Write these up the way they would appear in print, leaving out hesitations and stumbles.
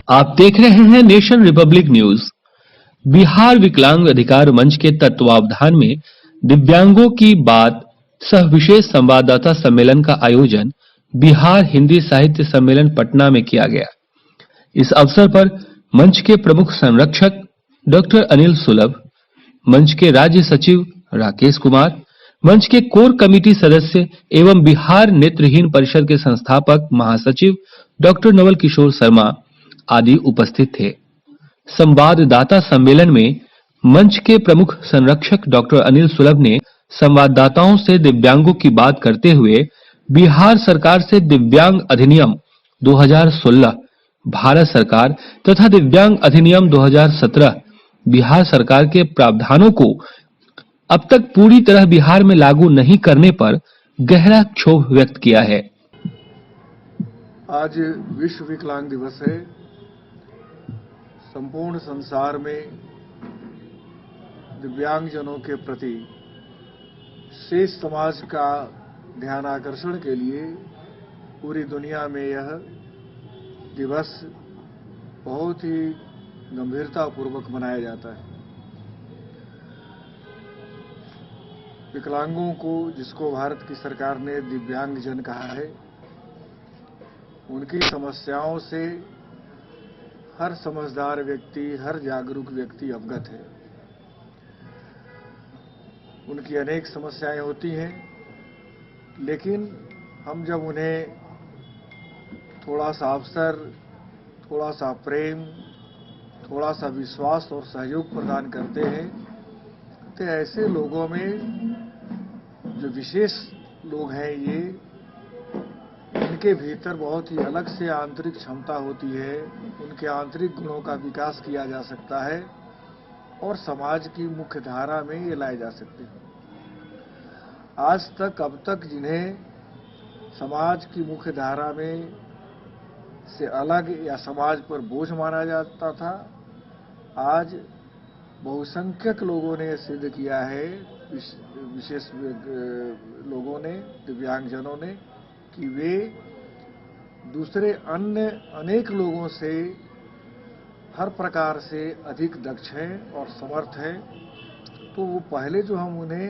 आप देख रहे हैं नेशन रिपब्लिक न्यूज। बिहार विकलांग अधिकार मंच के तत्वावधान में दिव्यांगों की बात सह विशेष संवाददाता सम्मेलन का आयोजन बिहार हिंदी साहित्य सम्मेलन पटना में किया गया। इस अवसर पर मंच के प्रमुख संरक्षक डॉक्टर अनिल सुलभ, मंच के राज्य सचिव राकेश कुमार, मंच के कोर कमेटी सदस्य एवं बिहार नेत्रहीन परिषद के संस्थापक महासचिव डॉक्टर नवल किशोर शर्मा आदि उपस्थित थे। संवाददाता सम्मेलन में मंच के प्रमुख संरक्षक डॉक्टर अनिल सुलभ ने संवाददाताओं से दिव्यांगों की बात करते हुए बिहार सरकार से दिव्यांग अधिनियम 2016 भारत सरकार तथा दिव्यांग अधिनियम 2017 बिहार सरकार के प्रावधानों को अब तक पूरी तरह बिहार में लागू नहीं करने पर गहरा क्षोभ व्यक्त किया है। आज विश्व विकलांग दिवस है। संपूर्ण संसार में दिव्यांगजनों के प्रति शेष समाज का ध्यान आकर्षण के लिए पूरी दुनिया में यह दिवस बहुत ही गंभीरतापूर्वक मनाया जाता है। विकलांगों को, जिसको भारत की सरकार ने दिव्यांगजन कहा है, उनकी समस्याओं से हर समझदार व्यक्ति, हर जागरूक व्यक्ति अवगत है। उनकी अनेक समस्याएं होती हैं, लेकिन हम जब उन्हें थोड़ा सा अवसर, थोड़ा सा प्रेम, थोड़ा सा विश्वास और सहयोग प्रदान करते हैं, तो ऐसे लोगों में जो विशेष लोग हैं, ये उनके भीतर बहुत ही अलग से आंतरिक क्षमता होती है। उनके आंतरिक गुणों का विकास किया जा सकता है और समाज की मुख्य धारा में ये लाए जा सकते हैं। आज तक, अब तक जिन्हें समाज की मुख्य धारा में से अलग या समाज पर बोझ माना जाता था, आज बहुसंख्यक लोगों ने सिद्ध किया है, विशेष लोगों ने, दिव्यांगजनों ने, कि वे दूसरे अन्य अनेक लोगों से हर प्रकार से अधिक दक्ष हैं और समर्थ हैं। तो वो पहले जो हम उन्हें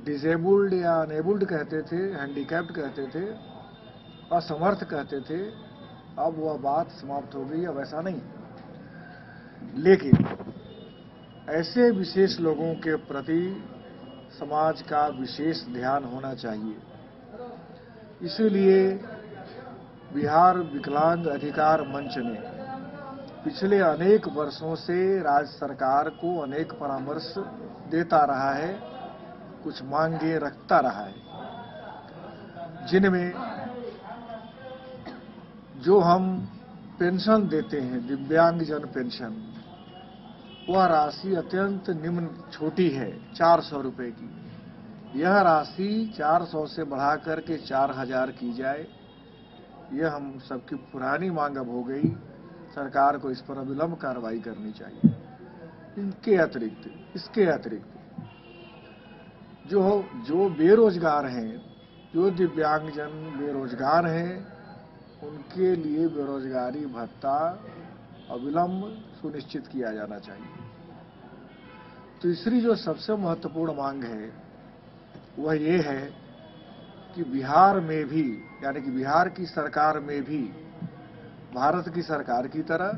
डिसेबल्ड या अनेबल्ड कहते थे, हैंडीकैप्ड कहते थे, असमर्थ कहते थे, अब वह बात समाप्त हो गई। अब ऐसा नहीं। लेकिन ऐसे विशेष लोगों के प्रति समाज का विशेष ध्यान होना चाहिए। इसलिए बिहार विकलांग अधिकार मंच ने पिछले अनेक वर्षों से राज्य सरकार को अनेक परामर्श देता रहा है, कुछ मांगे रखता रहा है, जिनमें जो हम पेंशन देते हैं, दिव्यांगजन पेंशन, वह राशि अत्यंत निम्न छोटी है, 400 रुपए की। यह राशि 400 से बढ़ाकर के 4000 की जाए, यह हम सबकी पुरानी मांग अब हो गई। सरकार को इस पर अविलंब कार्रवाई करनी चाहिए। इसके अतिरिक्त जो बेरोजगार हैं, जो दिव्यांगजन बेरोजगार हैं, उनके लिए बेरोजगारी भत्ता अविलंब सुनिश्चित किया जाना चाहिए। तीसरी जो सबसे महत्वपूर्ण मांग है, वह ये है कि बिहार में भी, यानी कि बिहार की सरकार में भी भारत की सरकार की तरह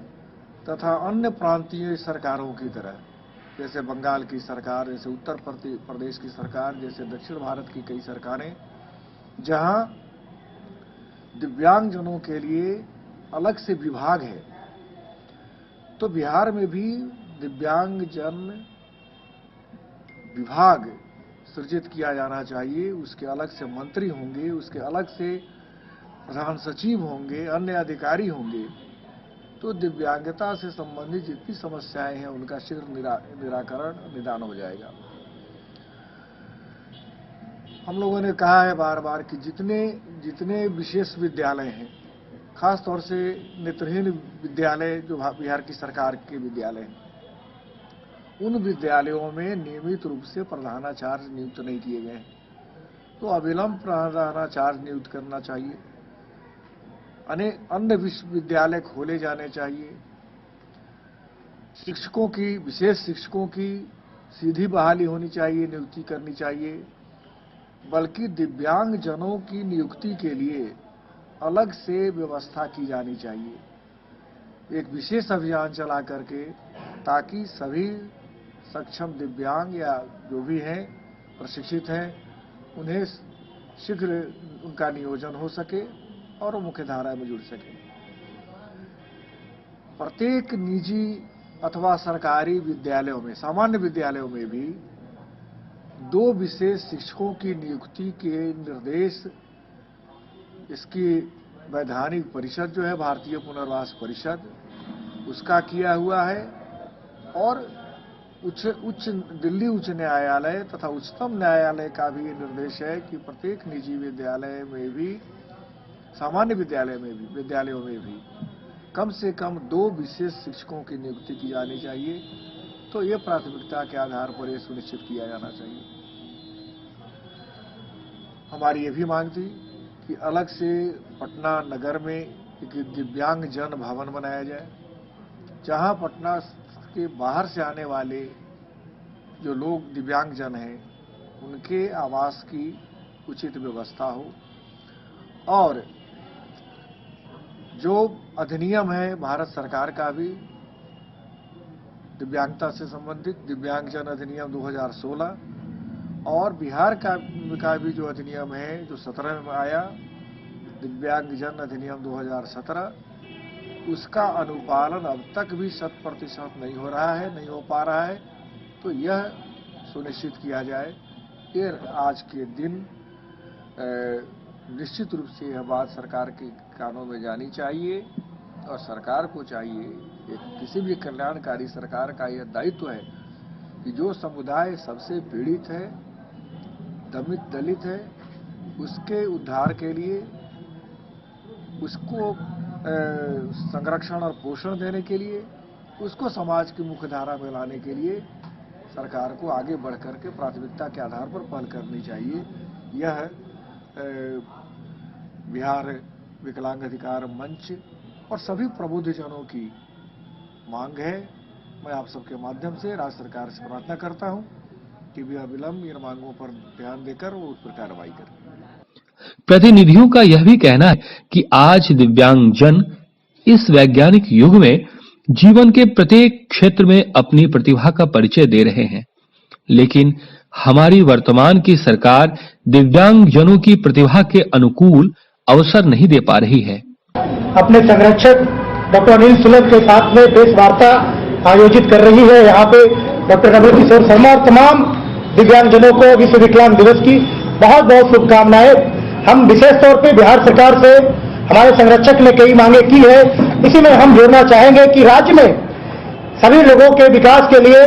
तथा अन्य प्रांतीय सरकारों की तरह, जैसे बंगाल की सरकार, जैसे उत्तर प्रदेश की सरकार, जैसे दक्षिण भारत की कई सरकारें, जहां दिव्यांगजनों के लिए अलग से विभाग है, तो बिहार में भी दिव्यांगजन विभाग सृजित किया जाना चाहिए। उसके अलग से मंत्री होंगे, उसके अलग से प्रधान सचिव होंगे, अन्य अधिकारी होंगे। तो दिव्यांगता से संबंधित जितनी समस्याएं हैं, उनका शीघ्र निदान हो जाएगा। हम लोगों ने कहा है बार बार कि जितने विशेष विद्यालय हैं, खास तौर से नेत्रहीन विद्यालय जो बिहार की सरकार के विद्यालय हैं, उन विद्यालयों में नियमित रूप से प्रधानाचार्य नियुक्त नहीं किए गए हैं, तो अविलंब प्रधानाचार्य नियुक्त करना चाहिए। अन्य विश्वविद्यालय खोले जाने चाहिए। शिक्षकों की, विशेष शिक्षकों की सीधी बहाली होनी चाहिए, नियुक्ति करनी चाहिए। बल्कि दिव्यांग जनों की नियुक्ति के लिए अलग से व्यवस्था की जानी चाहिए, एक विशेष अभियान चला करके, ताकि सभी सक्षम दिव्यांग या जो भी हैं प्रशिक्षित हैं, उन्हें शीघ्र उनका नियोजन हो सके और वो मुख्यधारा में जुड़ सके। प्रत्येक निजी अथवा सरकारी विद्यालयों में, सामान्य विद्यालयों में भी 2 विशेष शिक्षकों की नियुक्ति के निर्देश इसकी वैधानिक परिषद जो है, भारतीय पुनर्वास परिषद, उसका किया हुआ है। और दिल्ली उच्च न्यायालय तथा उच्चतम न्यायालय का भी निर्देश है कि प्रत्येक निजी विद्यालय में भी, सामान्य विद्यालयों में भी कम से कम 2 विशेष शिक्षकों की नियुक्ति की जानी चाहिए। तो ये प्राथमिकता के आधार पर यह सुनिश्चित किया जाना चाहिए। हमारी ये भी मांग थी कि अलग से पटना नगर में एक दिव्यांग जन भवन बनाया जाए, जहां पटना के बाहर से आने वाले जो लोग दिव्यांग जन हैं, उनके आवास की उचित व्यवस्था हो। और जो अधिनियम है भारत सरकार का भी दिव्यांगता से संबंधित, दिव्यांगजन अधिनियम 2016, और बिहार का भी जो अधिनियम है जो 17 में आया, दिव्यांगजन अधिनियम 2017, उसका अनुपालन अब तक भी 100% नहीं हो रहा है, नहीं हो पा रहा है। तो यह सुनिश्चित किया जाए। ये आज के दिन निश्चित रूप से यह बात सरकार के कानों में जानी चाहिए, और सरकार को चाहिए, किसी भी कल्याणकारी सरकार का यह दायित्व है कि जो समुदाय सबसे पीड़ित है, दलित है, उसके उद्धार के लिए, उसको संरक्षण और पोषण देने के लिए, उसको समाज की मुख्यधारा में लाने के लिए सरकार को आगे बढ़कर के प्राथमिकता के आधार पर पहल करनी चाहिए। यह बिहार विकलांग अधिकार मंच और सभी प्रबुद्धजनों की मांग है। मैं आप सबके माध्यम से राज्य सरकार से प्रार्थना करता हूं कि बिना विलंब इन मांगों पर ध्यान देकर वो उस पर कार्रवाई करें। प्रतिनिधियों का यह भी कहना है कि आज दिव्यांगजन इस वैज्ञानिक युग में जीवन के प्रत्येक क्षेत्र में अपनी प्रतिभा का परिचय दे रहे हैं, लेकिन हमारी वर्तमान की सरकार दिव्यांगजनों की प्रतिभा के अनुकूल अवसर नहीं दे पा रही है। अपने संरक्षक डॉक्टर अनिल सुलभ के साथ में प्रेस वार्ता आयोजित कर रही है। यहाँ पे डॉक्टर नवल किशोर शर्मा और तमाम दिव्यांगजनों को विश्व विकलांग दिवस की बहुत बहुत शुभकामनाएं। हम विशेष तौर पे बिहार सरकार से हमारे संरक्षक ने कई मांगे की है, इसी में हम जोड़ना चाहेंगे कि राज्य में सभी लोगों के विकास के लिए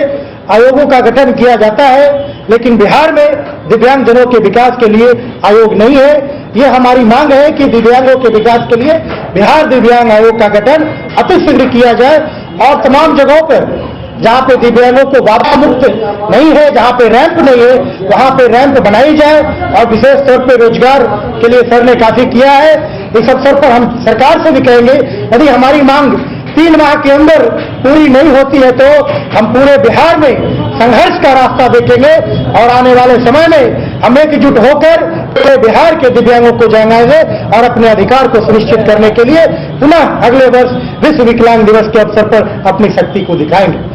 आयोगों का गठन किया जाता है, लेकिन बिहार में दिव्यांगजनों के विकास के लिए आयोग नहीं है। ये हमारी मांग है कि दिव्यांगों के विकास के लिए बिहार दिव्यांग आयोग का गठन अतिशीघ्र किया जाए, और तमाम जगहों पर जहां पे दिव्यांगों को बाधा मुक्त नहीं है, जहां पे रैंप नहीं है, वहां पे रैंप बनाई जाए। और विशेष तौर पे रोजगार के लिए सर ने काफी किया है। इस अवसर पर हम सरकार से भी कहेंगे, यदि हमारी मांग 3 माह के अंदर पूरी नहीं होती है तो हम पूरे बिहार में संघर्ष का रास्ता देखेंगे, और आने वाले समय में हम एकजुट होकर पूरे बिहार के दिव्यांगों को जगाएंगे और अपने अधिकार को सुनिश्चित करने के लिए पुनः अगले वर्ष विश्व विकलांग दिवस के अवसर पर अपनी शक्ति को दिखाएंगे।